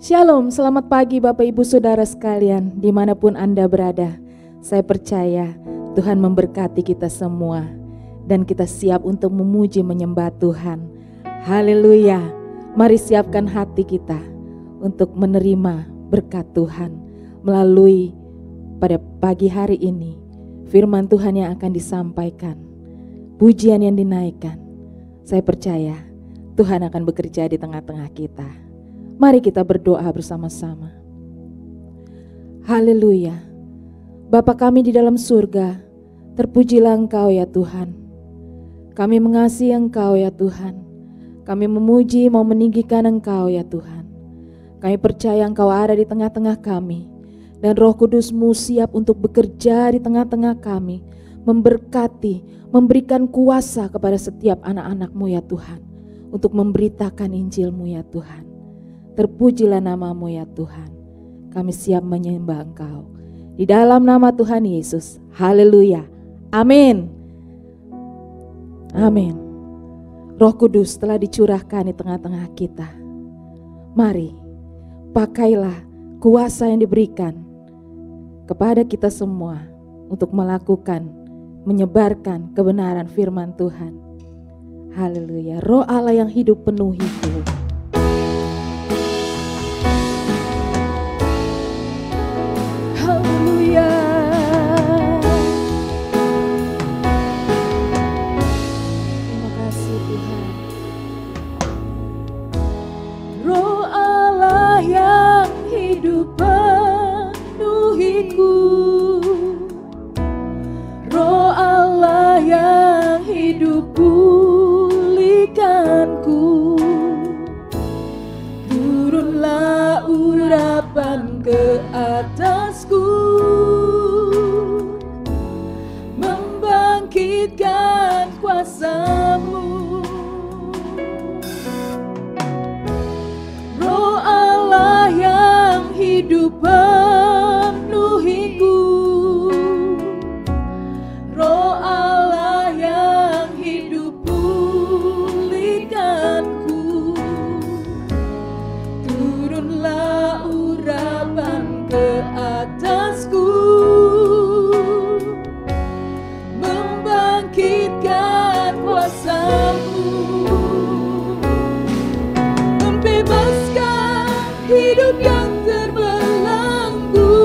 Shalom, selamat pagi Bapak Ibu Saudara sekalian dimanapun Anda berada. Saya percaya Tuhan memberkati kita semua dan kita siap untuk memuji menyembah Tuhan. Haleluya, mari siapkan hati kita untuk menerima berkat Tuhan melalui pada pagi hari ini. Firman Tuhan yang akan disampaikan, pujian yang dinaikkan. Saya percaya Tuhan akan bekerja di tengah-tengah kita. Mari kita berdoa bersama-sama. Haleluya. Bapa kami di dalam surga, terpujilah Engkau ya Tuhan. Kami mengasihi Engkau ya Tuhan. Kami memuji mau meninggikan Engkau ya Tuhan. Kami percaya Engkau ada di tengah-tengah kami. Dan Roh Kudus-Mu siap untuk bekerja di tengah-tengah kami. Memberkati, memberikan kuasa kepada setiap anak-anak-Mu ya Tuhan. Untuk memberitakan Injil-Mu ya Tuhan. Terpujilah nama-Mu ya Tuhan. Kami siap menyembah Engkau. Di dalam nama Tuhan Yesus. Haleluya. Amin. Amin. Roh Kudus telah dicurahkan di tengah-tengah kita. Mari, pakailah kuasa yang diberikan kepada kita semua untuk melakukan, menyebarkan kebenaran firman Tuhan. Haleluya. Roh Allah yang hidup penuhiku. Ke atasku, membangkitkan kuasa-Mu. Roh Allah yang hidup penuhiku, Roh Allah yang hidup pulihkanku. Turunlah urapan ke atasku, membangkitkan kuasa-Mu, membebaskan hidup yang terbelenggu,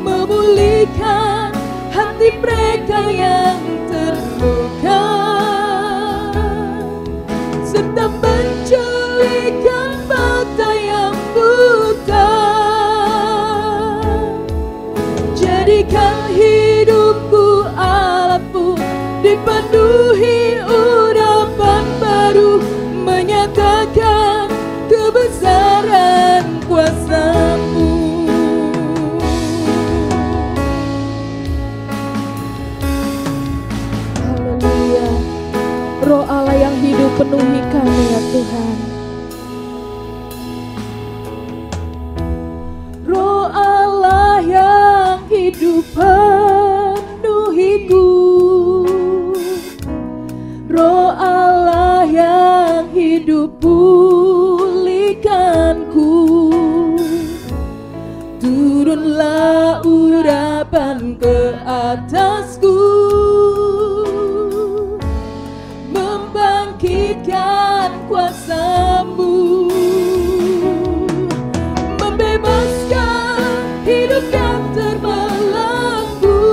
memulihkan hati mereka yang terluka, serta menjulihkan mata yang buta. Jadikan hidupku Allahku dipenuhi urapan baru, menyatakan kebesaran kuasa-Mu. Haleluya. Roh Allah yang hidup penuhi kami ya Tuhan. Roh Allah yang hidup penuhiku, Roh Allah yang hidup pulihkanku. Turunlah urapan ke atasku, membangkitkan kuasa-Mu, membebaskan hidup yang terbelenggu,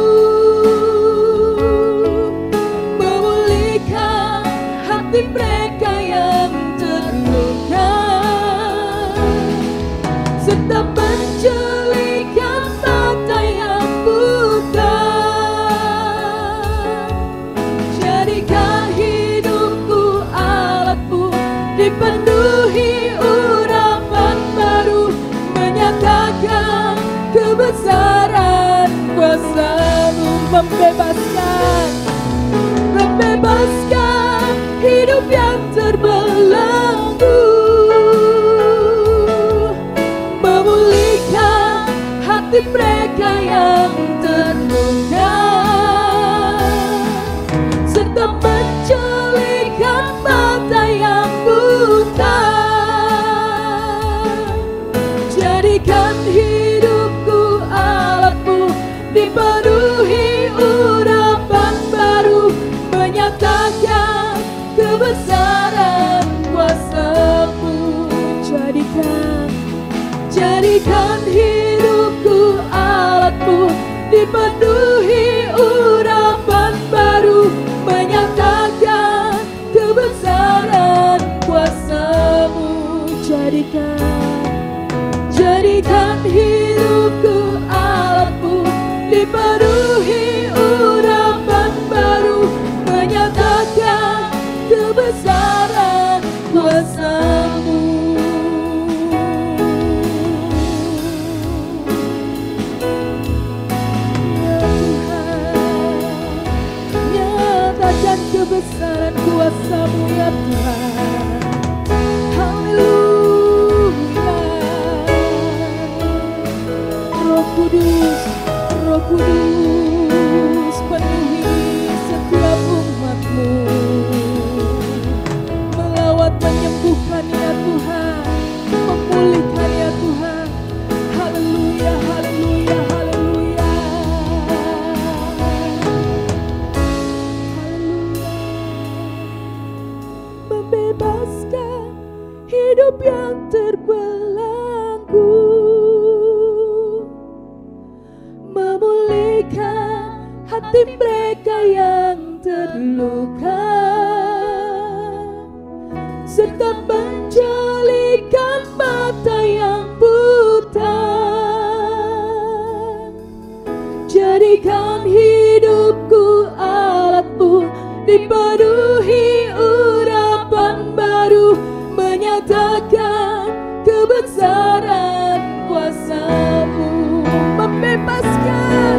memulihkan hati mereka yang terluka, serta menjulihkan mata yang buta. Jadikan hidupku Allahku dipenuhi urapan baru, menyatakan kebesaran kuasa-Mu. Membebaskan hidup yang terbelenggu, memulihkan hati mereka yang terluka, serta menjulihkan mata yang buta. kuasa-Mu ya Tuhan. Haleluya. Roh Kudus, Roh Kudus, penuhi setiap umat-Mu. Melawat, menyembuhkan ya Tuhan, memulihkan ya Tuhan. Haleluya, haleluya, haleluya. Haleluya. Membebaskan hidup yang terbelenggu, memulihkan hati mereka yang terluka, serta menjalikan mata yang buta. Jadikan hidupku alat-Mu, dipenuhi urapan baru, menyatakan kebesaran kuasa-Mu. Membebaskan,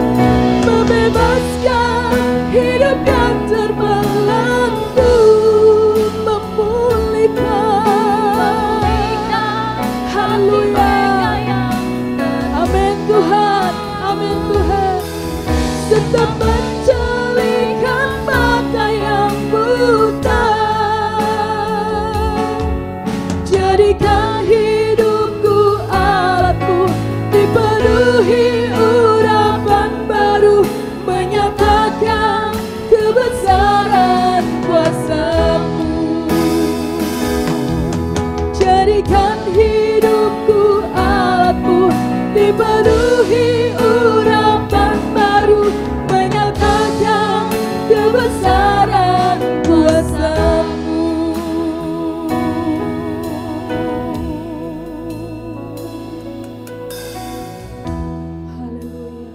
membebaskan hidup yang terbelenggu, memulihkan. Haleluya. Amin Tuhan, amin Tuhan. Serta menjalikan mata yang buta. Jadikan hidupku alat-Mu, dipenuhi urapan baru, menyatakan kebesaran kuasa-Mu. Jadikan hidupku alat-Mu, dipenuhi urapan baru, menyatakan kebesaran kuasa-Mu. Haleluya.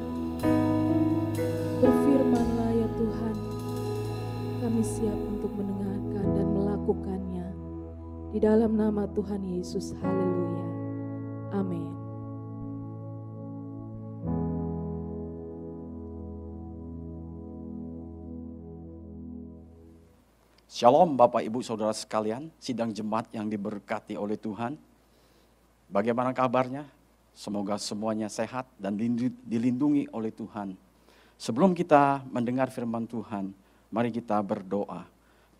Berfirman-Lah ya Tuhan, kami siap untuk mendengarkan dan melakukannya. Di dalam nama Tuhan Yesus, haleluya. Amin. Shalom Bapak Ibu Saudara sekalian, sidang jemaat yang diberkati oleh Tuhan. Bagaimana kabarnya? Semoga semuanya sehat dan dilindungi oleh Tuhan. Sebelum kita mendengar firman Tuhan, mari kita berdoa.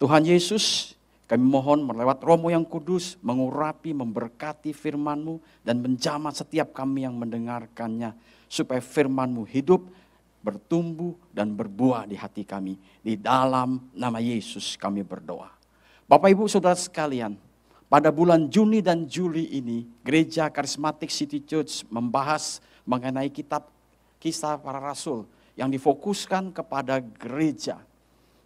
Tuhan Yesus, kami mohon melewat Roh-Mu yang kudus, mengurapi, memberkati firman-Mu, dan menjamah setiap kami yang mendengarkannya, supaya firman-Mu hidup, bertumbuh, dan berbuah di hati kami. Di dalam nama Yesus kami berdoa. Bapak Ibu Saudara sekalian, pada bulan Juni dan Juli ini, Gereja Karismatik City Church membahas mengenai kitab Kisah Para Rasul yang difokuskan kepada gereja.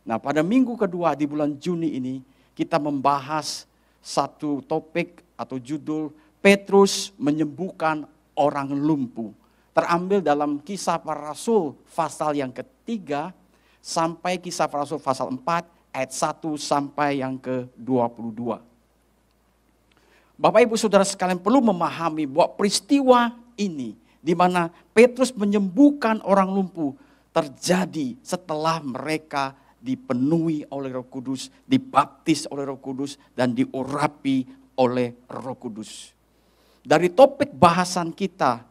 Nah, pada minggu kedua di bulan Juni ini, kita membahas satu topik atau judul Petrus menyembuhkan orang lumpuh. Terambil dalam Kisah Para Rasul pasal yang ketiga sampai Kisah Para Rasul pasal 4 ayat 1 sampai yang ke-22. Bapak Ibu Saudara sekalian perlu memahami bahwa peristiwa ini di mana Petrus menyembuhkan orang lumpuh terjadi setelah mereka dipenuhi oleh Roh Kudus, dibaptis oleh Roh Kudus, dan diurapi oleh Roh Kudus. Dari topik bahasan kita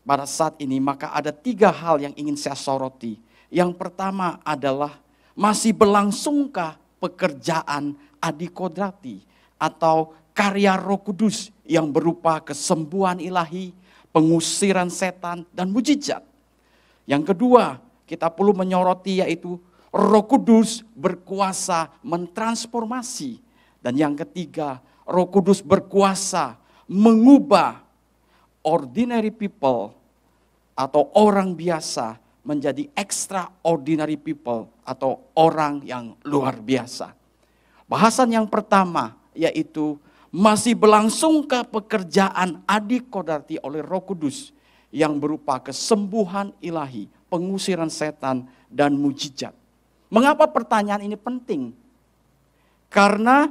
pada saat ini, maka ada 3 hal yang ingin saya soroti. Yang pertama adalah, masih berlangsungkah pekerjaan adikodrati atau karya Roh Kudus yang berupa kesembuhan ilahi, pengusiran setan, dan mujizat. Yang kedua, kita perlu menyoroti yaitu Roh Kudus berkuasa mentransformasi. Dan yang ketiga, Roh Kudus berkuasa mengubah ordinary people atau orang biasa menjadi extraordinary people atau orang yang luar biasa. Bahasan yang pertama yaitu masih berlangsungkah pekerjaan adikodrati oleh Roh Kudus yang berupa kesembuhan ilahi, pengusiran setan, dan mujizat. Mengapa pertanyaan ini penting? Karena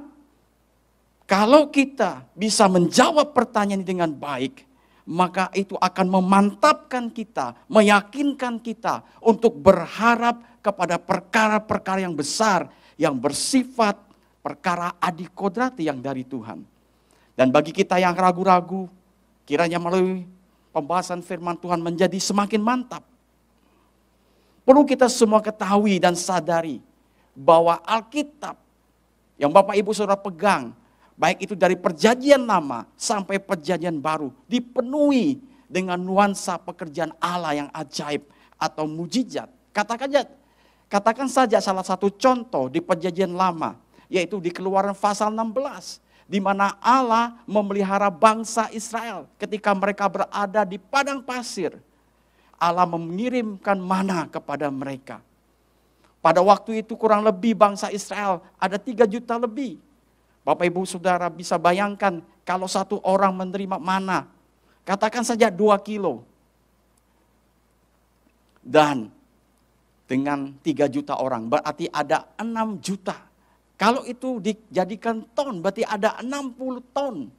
kalau kita bisa menjawab pertanyaan ini dengan baik, maka itu akan memantapkan kita, meyakinkan kita untuk berharap kepada perkara-perkara yang besar yang bersifat perkara adikodrati yang dari Tuhan. Dan bagi kita yang ragu-ragu, kiranya melalui pembahasan firman Tuhan menjadi semakin mantap. Perlu kita semua ketahui dan sadari bahwa Alkitab yang Bapak Ibu Saudara pegang, baik itu dari perjanjian lama sampai perjanjian baru, dipenuhi dengan nuansa pekerjaan Allah yang ajaib atau mujizat. Katakan saja salah satu contoh di perjanjian lama, yaitu di Keluaran pasal 16, di mana Allah memelihara bangsa Israel ketika mereka berada di padang pasir. Allah mengirimkan mana kepada mereka. Pada waktu itu kurang lebih bangsa Israel ada 3 juta lebih. Bapak Ibu Saudara bisa bayangkan kalau satu orang menerima mana, katakan saja 2 kilo. Dan dengan 3 juta orang berarti ada 6 juta. Kalau itu dijadikan ton berarti ada 60 ton.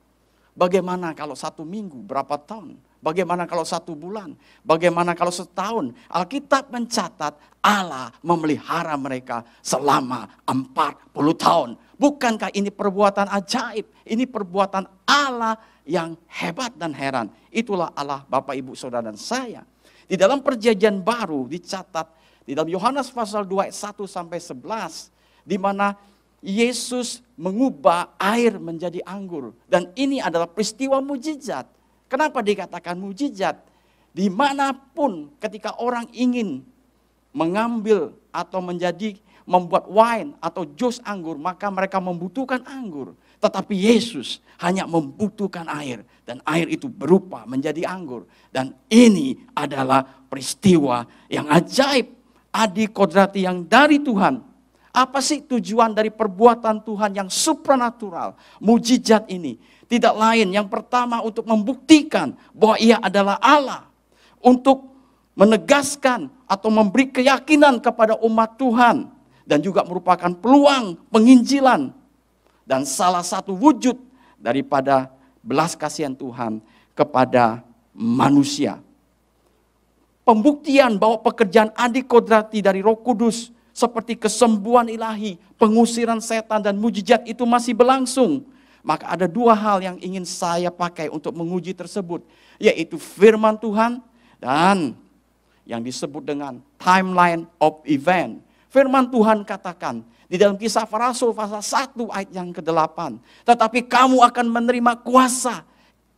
Bagaimana kalau 1 minggu berapa ton? Bagaimana kalau 1 bulan? Bagaimana kalau setahun? Alkitab mencatat Allah memelihara mereka selama 40 tahun. Bukankah ini perbuatan ajaib? Ini perbuatan Allah yang hebat dan heran. Itulah Allah Bapak Ibu Saudara dan saya. Di dalam perjanjian baru dicatat di dalam Yohanes pasal 2 ayat 1 sampai 11 di mana Yesus mengubah air menjadi anggur. Dan ini adalah peristiwa mujizat. Kenapa dikatakan mujizat? Dimanapun ketika orang ingin mengambil atau membuat wine atau jus anggur, maka mereka membutuhkan anggur. Tetapi Yesus hanya membutuhkan air. Dan air itu berubah menjadi anggur. Dan ini adalah peristiwa yang ajaib. Adikodrati yang dari Tuhan. Apa sih tujuan dari perbuatan Tuhan yang supranatural, mujizat ini? Tidak lain, yang pertama untuk membuktikan bahwa Ia adalah Allah. Untuk menegaskan atau memberi keyakinan kepada umat Tuhan. Dan juga merupakan peluang penginjilan. Dan salah satu wujud daripada belas kasihan Tuhan kepada manusia. Pembuktian bahwa pekerjaan adikodrati dari Roh Kudus seperti kesembuhan ilahi, pengusiran setan dan mujizat itu masih berlangsung. Maka ada 2 hal yang ingin saya pakai untuk menguji tersebut, yaitu firman Tuhan dan yang disebut dengan timeline of event. Firman Tuhan katakan di dalam Kisah Para Rasul pasal 1 ayat yang ke-8, tetapi kamu akan menerima kuasa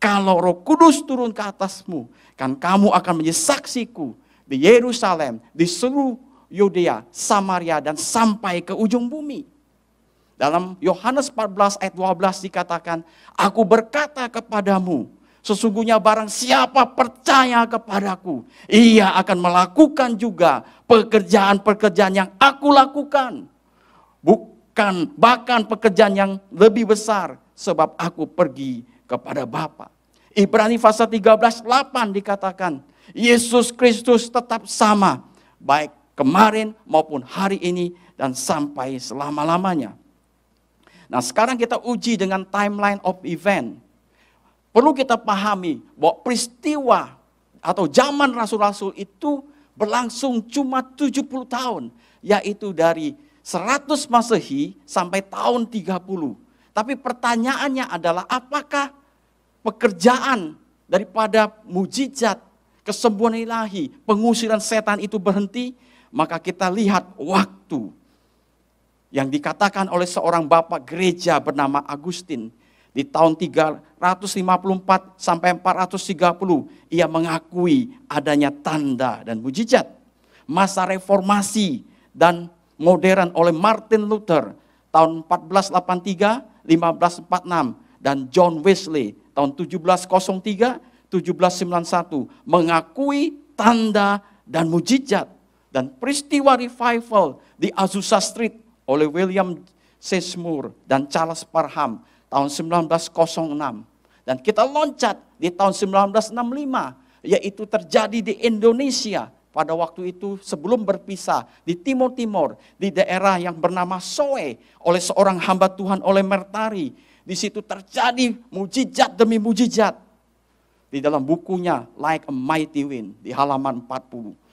kalau Roh Kudus turun ke atasmu, kan kamu akan menjadi saksiku di Yerusalem, di seluruh Yudea, Samaria, dan sampai ke ujung bumi. Dalam Yohanes 14 ayat 12 dikatakan, aku berkata kepadamu, sesungguhnya barang siapa percaya kepadaku, ia akan melakukan juga pekerjaan-pekerjaan yang aku lakukan. Bukan, bahkan pekerjaan yang lebih besar, sebab aku pergi kepada Bapa. Ibrani pasal 13 8 dikatakan, Yesus Kristus tetap sama, baik kemarin maupun hari ini dan sampai selama-lamanya. Nah, sekarang kita uji dengan timeline of event. Perlu kita pahami bahwa peristiwa atau zaman rasul-rasul itu berlangsung cuma 70 tahun. Yaitu dari 100 Masehi sampai tahun 30. Tapi pertanyaannya adalah apakah pekerjaan daripada mujizat, kesembuhan ilahi, pengusiran setan itu berhenti? Maka kita lihat waktu yang dikatakan oleh seorang bapak gereja bernama Agustin. Di tahun 354 sampai 430, ia mengakui adanya tanda dan mujizat. Masa reformasi dan modern oleh Martin Luther tahun 1483, 1546, dan John Wesley tahun 1703, 1791 mengakui tanda dan mujizat. Dan peristiwa revival di Azusa Street oleh William Seymour dan Charles Parham tahun 1906. Dan kita loncat di tahun 1965, yaitu terjadi di Indonesia pada waktu itu sebelum berpisah di Timur-Timur, di daerah yang bernama Soe oleh seorang hamba Tuhan oleh Mertari. Di situ terjadi mujizat demi mujizat. Di dalam bukunya Like a Mighty Wind di halaman 40.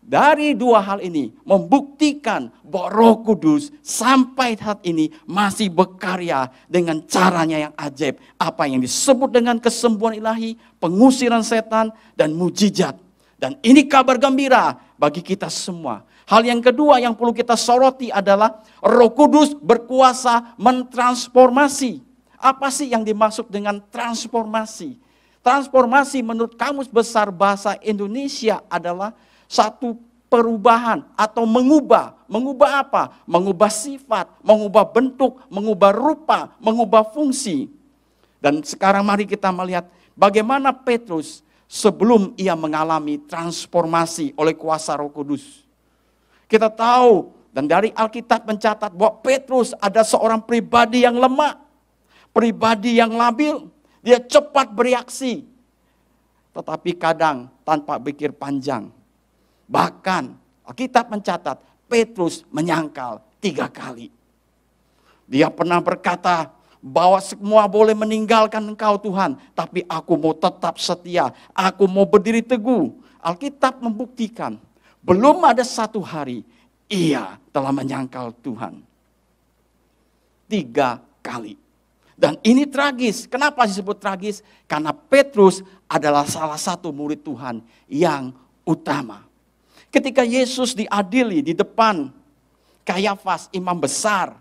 Dari dua hal ini membuktikan bahwa Roh Kudus sampai saat ini masih berkarya dengan caranya yang ajaib. Apa yang disebut dengan kesembuhan ilahi, pengusiran setan, dan mujizat. Dan ini kabar gembira bagi kita semua. Hal yang kedua yang perlu kita soroti adalah Roh Kudus berkuasa mentransformasi. Apa sih yang dimaksud dengan transformasi? Transformasi menurut Kamus Besar Bahasa Indonesia adalah satu perubahan atau mengubah. Mengubah apa? Mengubah sifat, mengubah bentuk, mengubah rupa, mengubah fungsi. Dan sekarang mari kita melihat bagaimana Petrus sebelum ia mengalami transformasi oleh kuasa Roh Kudus. Kita tahu dan dari Alkitab mencatat bahwa Petrus ada seorang pribadi yang lemah, pribadi yang labil, dia cepat bereaksi, tetapi kadang tanpa pikir panjang. Bahkan Alkitab mencatat Petrus menyangkal 3 kali. Dia pernah berkata bahwa semua boleh meninggalkan Engkau Tuhan, tapi aku mau tetap setia, aku mau berdiri teguh. Alkitab membuktikan belum ada satu hari ia telah menyangkal Tuhan. 3 kali. Dan ini tragis. Kenapa disebut tragis? Karena Petrus adalah salah satu murid Tuhan yang utama. Ketika Yesus diadili di depan Kayafas, imam besar,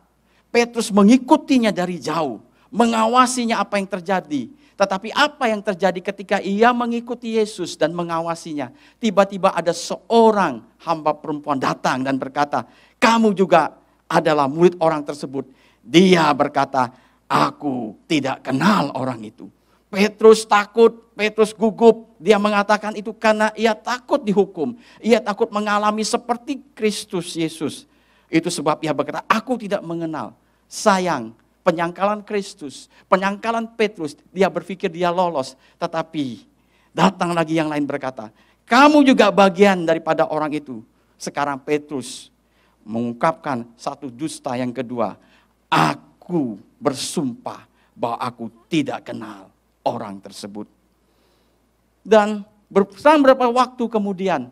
Petrus mengikutinya dari jauh, mengawasinya apa yang terjadi. Tetapi apa yang terjadi ketika ia mengikuti Yesus dan mengawasinya? Tiba-tiba ada seorang hamba perempuan datang dan berkata, kamu juga adalah murid orang tersebut. Dia berkata, aku tidak kenal orang itu. Petrus takut, Petrus gugup. Dia mengatakan itu karena ia takut dihukum. Ia takut mengalami seperti Kristus Yesus. Itu sebab ia berkata, aku tidak mengenal. Sayang, penyangkalan Kristus, penyangkalan Petrus, dia berpikir dia lolos. Tetapi datang lagi yang lain berkata, kamu juga bagian daripada orang itu. Sekarang Petrus mengungkapkan satu dusta yang kedua. Aku bersumpah bahwa aku tidak kenal orang tersebut. Dan beberapa waktu kemudian,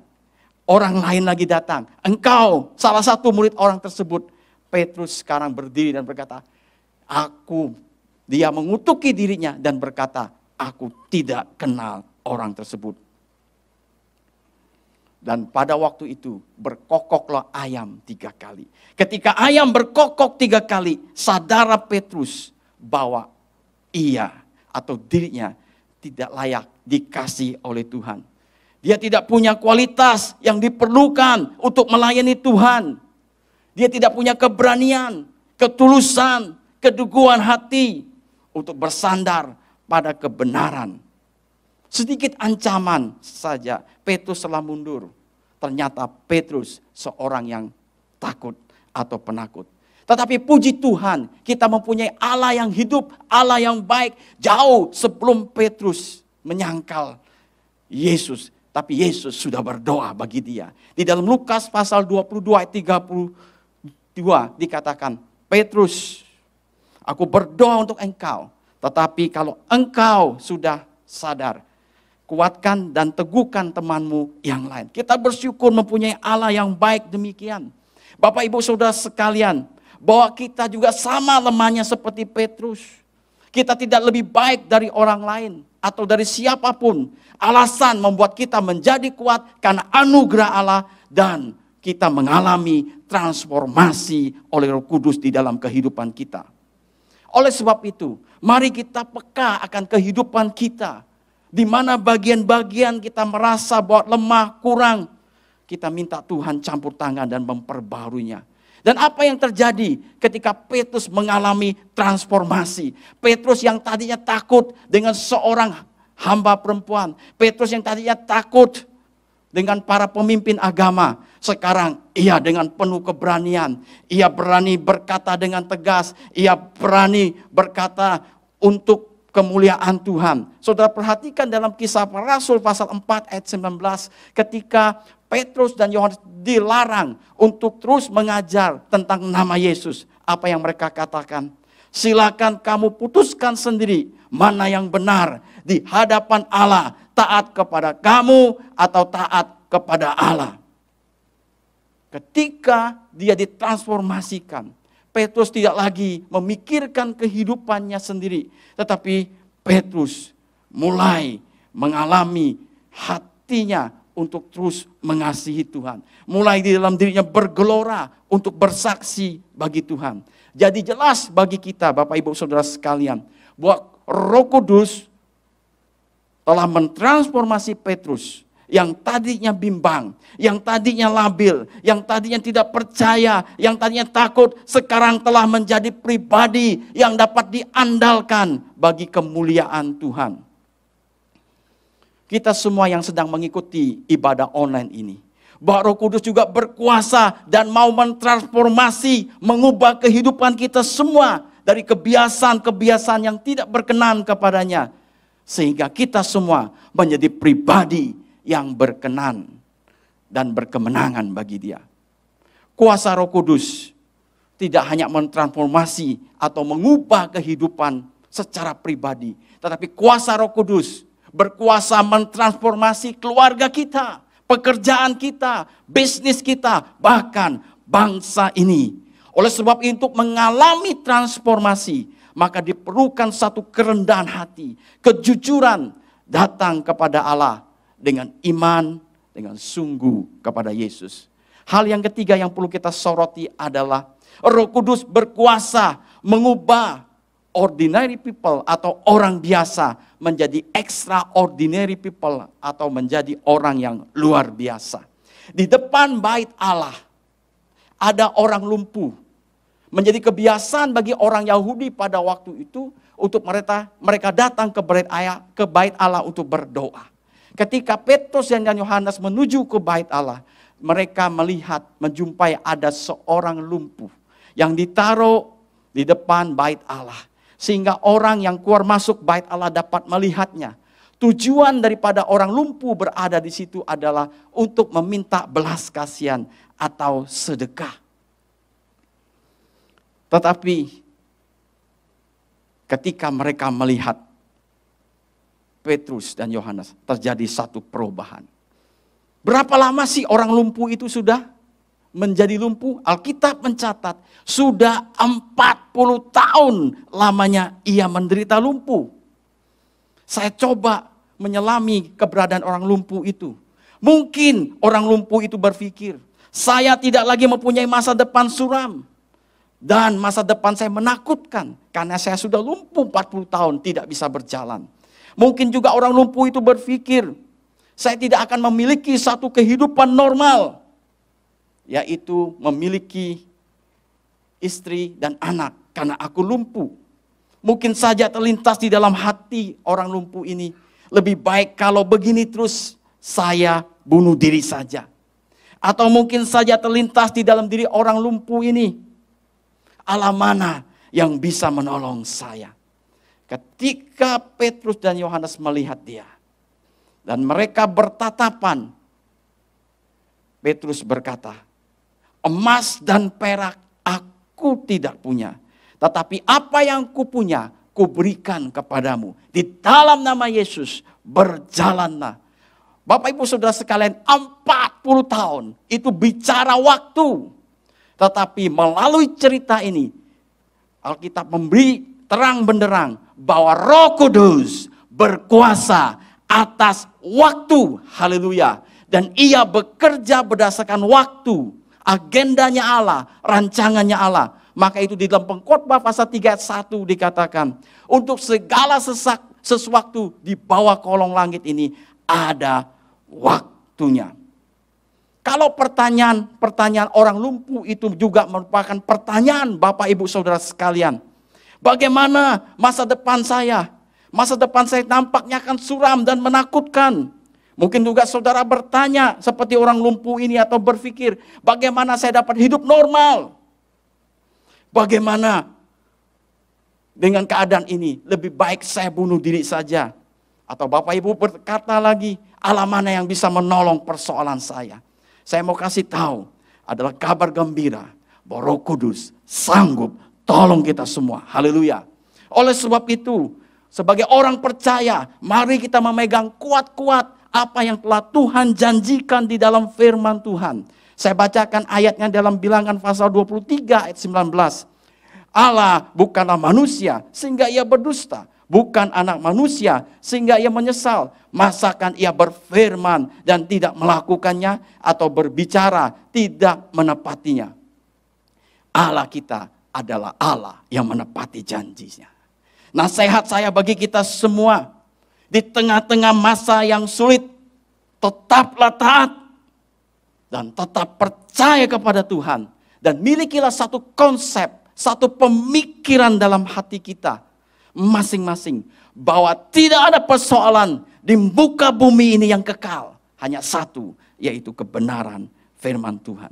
orang lain lagi datang. Engkau salah satu murid orang tersebut. Petrus sekarang berdiri dan berkata, dia mengutuki dirinya dan berkata, aku tidak kenal orang tersebut. Dan pada waktu itu berkokoklah ayam 3 kali. Ketika ayam berkokok 3 kali, sadar Petrus bahwa ia atau dirinya tidak layak dikasih oleh Tuhan. Dia tidak punya kualitas yang diperlukan untuk melayani Tuhan. Dia tidak punya keberanian, ketulusan, keteguhan hati untuk bersandar pada kebenaran. Sedikit ancaman saja, Petrus telah mundur. Ternyata Petrus seorang yang takut atau penakut. Tetapi puji Tuhan, kita mempunyai Allah yang hidup, Allah yang baik. Jauh sebelum Petrus menyangkal Yesus. Tapi Yesus sudah berdoa bagi dia. Di dalam Lukas pasal 22 ayat 32 dikatakan, Petrus, aku berdoa untuk engkau. Tetapi kalau engkau sudah sadar, kuatkan dan teguhkan temanmu yang lain. Kita bersyukur mempunyai Allah yang baik demikian. Bapak Ibu Saudara sekalian, bahwa kita juga sama lemahnya seperti Petrus. Kita tidak lebih baik dari orang lain atau dari siapapun. Alasan membuat kita menjadi kuat karena anugerah Allah dan kita mengalami transformasi oleh Roh Kudus di dalam kehidupan kita. Oleh sebab itu, mari kita peka akan kehidupan kita. Di mana bagian-bagian kita merasa bahwa lemah, kurang. Kita minta Tuhan campur tangan dan memperbaruinya. Dan apa yang terjadi ketika Petrus mengalami transformasi? Petrus yang tadinya takut dengan seorang hamba perempuan. Petrus yang tadinya takut dengan para pemimpin agama. Sekarang ia dengan penuh keberanian. Ia berani berkata dengan tegas. Ia berani berkata untuk kemuliaan Tuhan. Saudara perhatikan dalam Kisah Para Rasul pasal 4 ayat 19. Ketika Petrus dan Yohanes dilarang untuk terus mengajar tentang nama Yesus. Apa yang mereka katakan? Silakan kamu putuskan sendiri mana yang benar di hadapan Allah. Taat kepada kamu atau taat kepada Allah. Ketika dia ditransformasikan, Petrus tidak lagi memikirkan kehidupannya sendiri, tetapi Petrus mulai mengalami hatinya untuk terus mengasihi Tuhan. Mulai di dalam dirinya bergelora untuk bersaksi bagi Tuhan. Jadi jelas bagi kita, Bapak Ibu Saudara sekalian, bahwa Roh Kudus telah mentransformasi Petrus yang tadinya bimbang, yang tadinya labil, yang tadinya tidak percaya, yang tadinya takut, sekarang telah menjadi pribadi yang dapat diandalkan bagi kemuliaan Tuhan. Kita semua yang sedang mengikuti ibadah online ini, bahwa Roh Kudus juga berkuasa dan mau mentransformasi, mengubah kehidupan kita semua dari kebiasaan-kebiasaan yang tidak berkenan kepadanya. Sehingga kita semua menjadi pribadi yang berkenan dan berkemenangan bagi Dia. Kuasa Roh Kudus tidak hanya mentransformasi atau mengubah kehidupan secara pribadi, tetapi kuasa Roh Kudus berkuasa mentransformasi keluarga kita, pekerjaan kita, bisnis kita, bahkan bangsa ini. Oleh sebab itu, untuk mengalami transformasi, maka diperlukan satu kerendahan hati, kejujuran datang kepada Allah dengan iman, dengan sungguh kepada Yesus. Hal yang ketiga yang perlu kita soroti adalah Roh Kudus berkuasa mengubah ordinary people atau orang biasa menjadi extraordinary people atau menjadi orang yang luar biasa. Di depan bait Allah ada orang lumpuh. Menjadi kebiasaan bagi orang Yahudi pada waktu itu untuk mereka datang ke bait Allah untuk berdoa. Ketika Petrus dan Yohanes menuju ke bait Allah, mereka menjumpai ada seorang lumpuh yang ditaruh di depan bait Allah. Sehingga orang yang keluar masuk bait Allah dapat melihatnya. Tujuan daripada orang lumpuh berada di situ adalah untuk meminta belas kasihan atau sedekah. Tetapi ketika mereka melihat Petrus dan Yohanes, terjadi satu perubahan. Berapa lama sih orang lumpuh itu sudah menjadi lumpuh? Alkitab mencatat sudah 40 tahun lamanya ia menderita lumpuh. Saya coba menyelami keberadaan orang lumpuh itu. Mungkin orang lumpuh itu berpikir, saya tidak lagi mempunyai masa depan suram. Dan masa depan saya menakutkan karena saya sudah lumpuh 40 tahun tidak bisa berjalan. Mungkin juga orang lumpuh itu berpikir, saya tidak akan memiliki satu kehidupan normal, yaitu memiliki istri dan anak karena aku lumpuh. Mungkin saja terlintas di dalam hati orang lumpuh ini, lebih baik kalau begini terus saya bunuh diri saja. Atau mungkin saja terlintas di dalam diri orang lumpuh ini, Allah mana yang bisa menolong saya? Ketika Petrus dan Yohanes melihat dia dan mereka bertatapan, Petrus berkata, emas dan perak aku tidak punya, tetapi apa yang kupunya kuberikan kepadamu. Di dalam nama Yesus berjalanlah. Bapak Ibu Saudara sekalian, 40 tahun itu bicara waktu. Tetapi melalui cerita ini, Alkitab memberi terang benderang bahwa Roh Kudus berkuasa atas waktu. Haleluya. Dan ia bekerja berdasarkan waktu. Agendanya Allah, rancangannya Allah. Maka itu di dalam Pengkhotbah pasal 3 ayat 1 dikatakan, untuk segala sesuatu di bawah kolong langit ini ada waktunya. Kalau pertanyaan orang lumpuh itu juga merupakan pertanyaan Bapak Ibu Saudara sekalian. Bagaimana masa depan saya? Masa depan saya nampaknya akan suram dan menakutkan. Mungkin juga saudara bertanya seperti orang lumpuh ini atau berpikir, bagaimana saya dapat hidup normal? Bagaimana dengan keadaan ini? Lebih baik saya bunuh diri saja. Atau Bapak Ibu berkata lagi, Allah mana yang bisa menolong persoalan saya? Saya mau kasih tahu, adalah kabar gembira bahwa Roh Kudus sanggup tolong kita semua. Haleluya. Oleh sebab itu, sebagai orang percaya, mari kita memegang kuat-kuat apa yang telah Tuhan janjikan di dalam firman Tuhan. Saya bacakan ayatnya dalam Bilangan pasal 23 ayat 19. Allah bukanlah manusia sehingga ia berdusta, bukan anak manusia sehingga ia menyesal. Masakan ia berfirman dan tidak melakukannya, atau berbicara tidak menepatinya. Allah kita adalah Allah yang menepati janjinya. Nasihat saya bagi kita semua, di tengah-tengah masa yang sulit, tetaplah taat dan tetap percaya kepada Tuhan. Dan milikilah satu konsep, satu pemikiran dalam hati kita masing-masing, bahwa tidak ada persoalan di muka bumi ini yang kekal. Hanya satu, yaitu kebenaran firman Tuhan.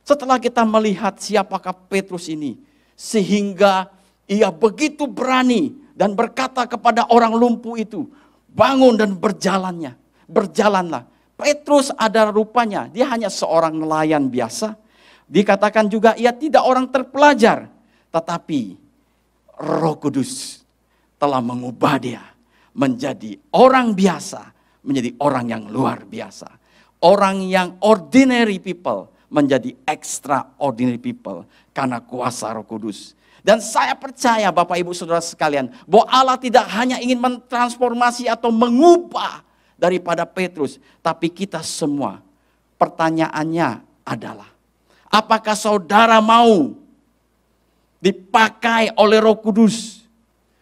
Setelah kita melihat siapakah Petrus ini, sehingga ia begitu berani dan berkata kepada orang lumpuh itu, bangun dan berjalanlah. Petrus ada rupanya, dia hanya seorang nelayan biasa. Dikatakan juga ia tidak orang terpelajar, tetapi Roh Kudus telah mengubah dia menjadi orang biasa, menjadi orang yang luar biasa. Orang yang ordinary people menjadi extraordinary people karena kuasa Roh Kudus. Dan saya percaya Bapak Ibu Saudara sekalian, bahwa Allah tidak hanya ingin mentransformasi atau mengubah daripada Petrus, tapi kita semua. Pertanyaannya adalah, apakah saudara mau dipakai oleh Roh Kudus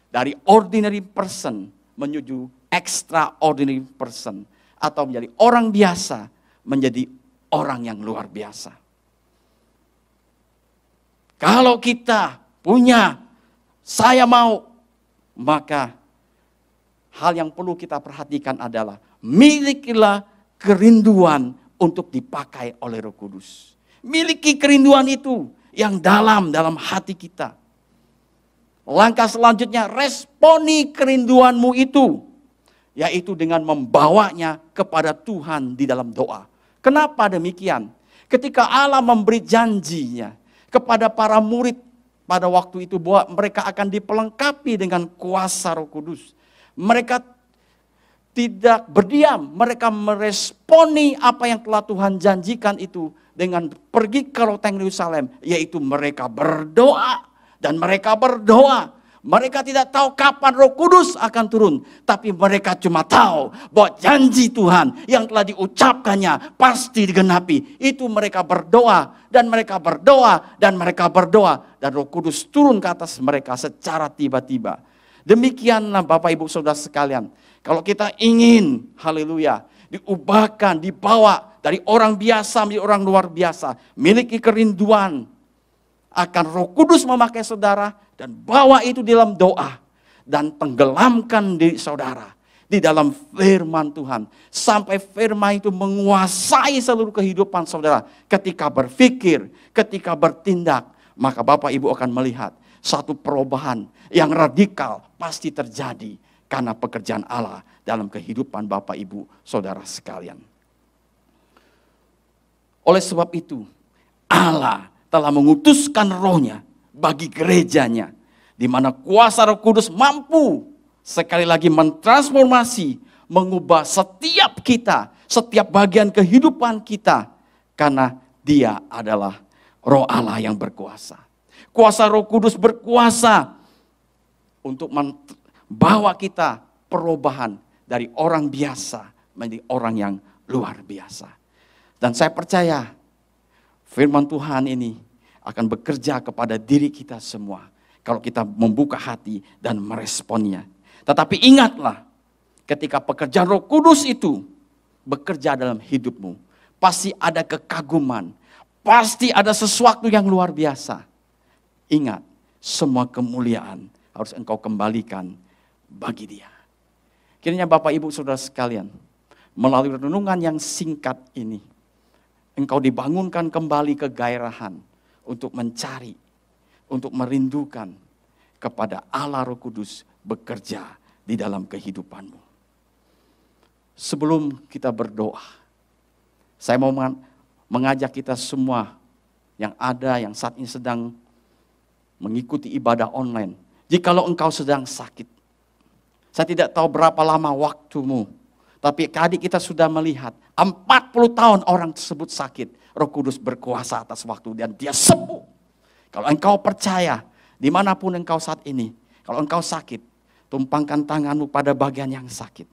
dari ordinary person menuju extraordinary person, atau menjadi orang biasa menjadi orang yang luar biasa? Kalau kita punya saya mau, maka hal yang perlu kita perhatikan adalah milikilah kerinduan untuk dipakai oleh Roh Kudus. Miliki kerinduan itu yang dalam hati kita. Langkah selanjutnya, responi kerinduanmu itu, yaitu dengan membawanya kepada Tuhan di dalam doa. Kenapa demikian? Ketika Allah memberi janjinya kepada para murid pada waktu itu, bahwa mereka akan dipelengkapi dengan kuasa Roh Kudus, mereka tidak berdiam, mereka meresponi apa yang telah Tuhan janjikan itu dengan pergi ke loteng Yerusalem, yaitu mereka berdoa. Dan mereka berdoa, mereka tidak tahu kapan Roh Kudus akan turun, tapi mereka cuma tahu bahwa janji Tuhan yang telah diucapkannya pasti digenapi. Itu mereka berdoa, dan mereka berdoa, dan mereka berdoa, dan Roh Kudus turun ke atas mereka secara tiba-tiba. Demikianlah Bapak Ibu Saudara sekalian, kalau kita ingin, haleluya, diubahkan, dibawa dari orang biasa menjadi orang luar biasa, miliki kerinduan akan Roh Kudus memakai saudara, dan bawa itu di dalam doa, dan tenggelamkan diri saudara di dalam firman Tuhan, sampai firman itu menguasai seluruh kehidupan saudara. Ketika berpikir, ketika bertindak, maka Bapak Ibu akan melihat satu perubahan yang radikal pasti terjadi karena pekerjaan Allah dalam kehidupan Bapak Ibu Saudara sekalian. Oleh sebab itu, Allah telah mengutuskan Roh-Nya bagi gerejanya, di mana kuasa Roh Kudus mampu sekali lagi mentransformasi, mengubah setiap kita, setiap bagian kehidupan kita, karena Dia adalah Roh Allah yang berkuasa. Kuasa Roh Kudus berkuasa untuk membawa kita perubahan dari orang biasa menjadi orang yang luar biasa. Dan saya percaya firman Tuhan ini akan bekerja kepada diri kita semua kalau kita membuka hati dan meresponnya. Tetapi ingatlah, ketika pekerjaan Roh Kudus itu bekerja dalam hidupmu, pasti ada kekaguman, pasti ada sesuatu yang luar biasa. Ingat, semua kemuliaan harus engkau kembalikan bagi Dia. Kiranya Bapak Ibu Saudara sekalian, melalui renungan yang singkat ini, engkau dibangunkan kembali kegairahan untuk mencari, untuk merindukan kepada Allah Roh Kudus bekerja di dalam kehidupanmu. Sebelum kita berdoa, saya mau mengajak kita semua yang ada, yang saat ini sedang mengikuti ibadah online. Jikalau engkau sedang sakit, saya tidak tahu berapa lama waktumu, Tapi tadi kita sudah melihat 40 tahun orang tersebut sakit. Roh Kudus berkuasa atas waktu dan dia sembuh. Kalau engkau percaya, dimanapun engkau saat ini, kalau engkau sakit, tumpangkan tanganmu pada bagian yang sakit.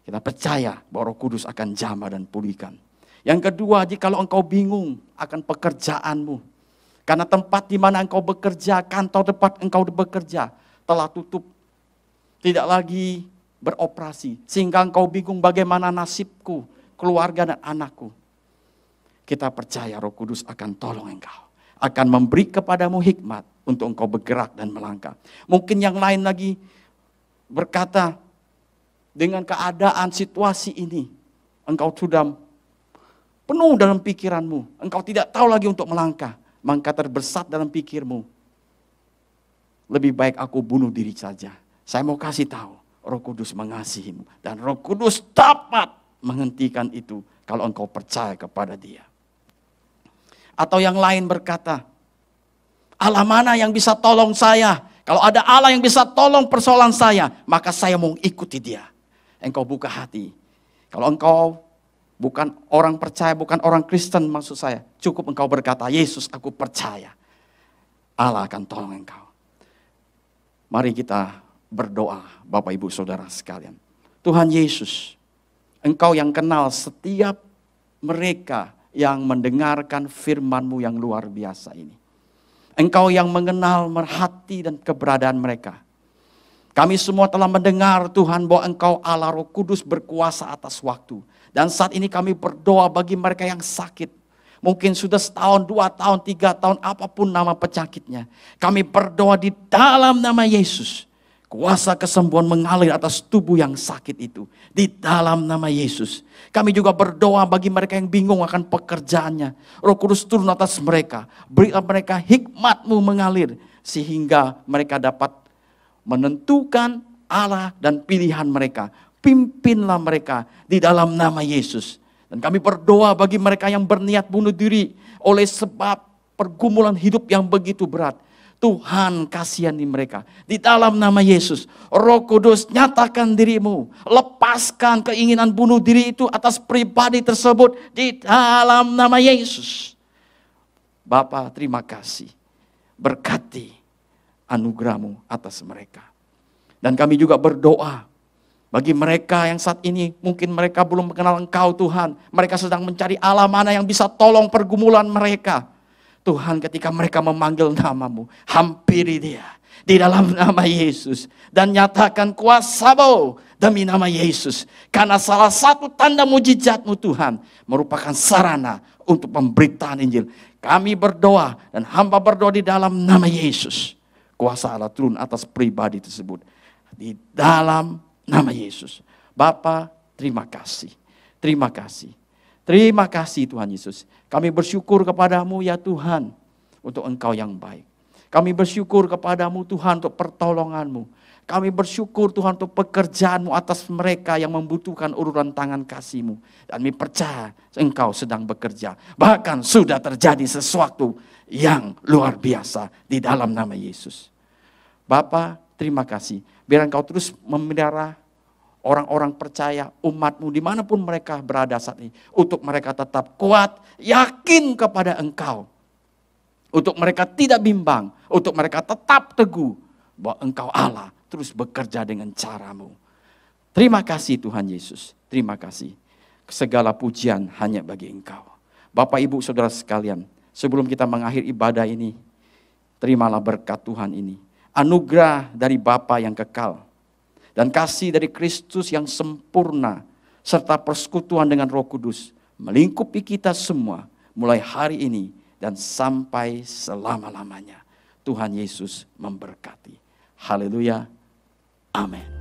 Kita percaya bahwa Roh Kudus akan jamah dan pulihkan. Yang kedua, jikalau engkau bingung akan pekerjaanmu, karena tempat di mana engkau bekerja, kantor tempat engkau bekerja telah tutup, tidak lagi beroperasi, sehingga engkau bingung bagaimana nasibku, keluarga dan anakku. Kita percaya Roh Kudus akan tolong engkau, akan memberi kepadamu hikmat untuk engkau bergerak dan melangkah. Mungkin yang lain lagi berkata, dengan keadaan situasi ini, engkau sudah penuh dalam pikiranmu, engkau tidak tahu lagi untuk melangkah, maka terbersat dalam pikirmu, lebih baik aku bunuh diri saja. Saya mau kasih tahu, Roh Kudus mengasihimu. Dan Roh Kudus dapat menghentikan itu kalau engkau percaya kepada Dia. Atau yang lain berkata, Allah mana yang bisa tolong saya? Kalau ada Allah yang bisa tolong persoalan saya, maka saya mau ikuti Dia. Engkau buka hati. Kalau engkau bukan orang percaya, bukan orang Kristen maksud saya, cukup engkau berkata, Yesus aku percaya. Allah akan tolong engkau. Mari kita berdoa, Bapak Ibu Saudara sekalian. Tuhan Yesus, Engkau yang kenal setiap mereka yang mendengarkan firman-Mu yang luar biasa ini. Engkau yang mengenal hati dan keberadaan mereka. Kami semua telah mendengar Tuhan bahwa Engkau Allah Roh Kudus berkuasa atas waktu. Dan saat ini kami berdoa bagi mereka yang sakit. Mungkin sudah setahun, 2 tahun, 3 tahun, apapun nama penyakitnya. Kami berdoa di dalam nama Yesus. Kuasa kesembuhan mengalir atas tubuh yang sakit itu. Di dalam nama Yesus. Kami juga berdoa bagi mereka yang bingung akan pekerjaannya. Roh Kudus turun atas mereka. Berilah mereka hikmat-Mu mengalir. Sehingga mereka dapat menentukan arah dan pilihan mereka. Pimpinlah mereka di dalam nama Yesus. Dan kami berdoa bagi mereka yang berniat bunuh diri oleh sebab pergumulan hidup yang begitu berat. Tuhan kasihani mereka. Di dalam nama Yesus, Roh Kudus nyatakan diri-Mu. Lepaskan keinginan bunuh diri itu atas pribadi tersebut di dalam nama Yesus. Bapa, terima kasih. Berkati anugerah-Mu atas mereka. Dan kami juga berdoa bagi mereka yang saat ini mungkin mereka belum mengenal Engkau Tuhan. Mereka sedang mencari Allah mana yang bisa tolong pergumulan mereka. Tuhan ketika mereka memanggil nama-Mu, hampiri dia di dalam nama Yesus. Dan nyatakan kuasa-Mu demi nama Yesus. Karena salah satu tanda mujizat-Mu Tuhan merupakan sarana untuk pemberitaan Injil. Kami berdoa dan hamba berdoa di dalam nama Yesus. Kuasa Allah turun atas pribadi tersebut. Di dalam nama Yesus. Bapa, terima kasih. Terima kasih. Terima kasih Tuhan Yesus. Kami bersyukur kepadamu ya Tuhan. Untuk Engkau yang baik. Kami bersyukur kepadamu Tuhan untuk pertolonganmu. Kami bersyukur Tuhan untuk pekerjaanmu atas mereka yang membutuhkan uluran tangan kasih-Mu. Dan kami percaya Engkau sedang bekerja. Bahkan sudah terjadi sesuatu yang luar biasa di dalam nama Yesus. Bapa, terima kasih. Biar Engkau terus memelihara orang-orang percaya, umat-Mu dimanapun mereka berada saat ini. Untuk mereka tetap kuat, yakin kepada Engkau. Untuk mereka tidak bimbang, untuk mereka tetap teguh bahwa Engkau Allah terus bekerja dengan cara-Mu. Terima kasih Tuhan Yesus, terima kasih. Segala pujian hanya bagi Engkau. Bapak Ibu Saudara sekalian, sebelum kita mengakhiri ibadah ini, terimalah berkat Tuhan ini. Anugerah dari Bapa yang kekal. Dan kasih dari Kristus yang sempurna. Serta persekutuan dengan Roh Kudus. Melingkupi kita semua. Mulai hari ini dan sampai selama-lamanya. Tuhan Yesus memberkati. Haleluya. Amin.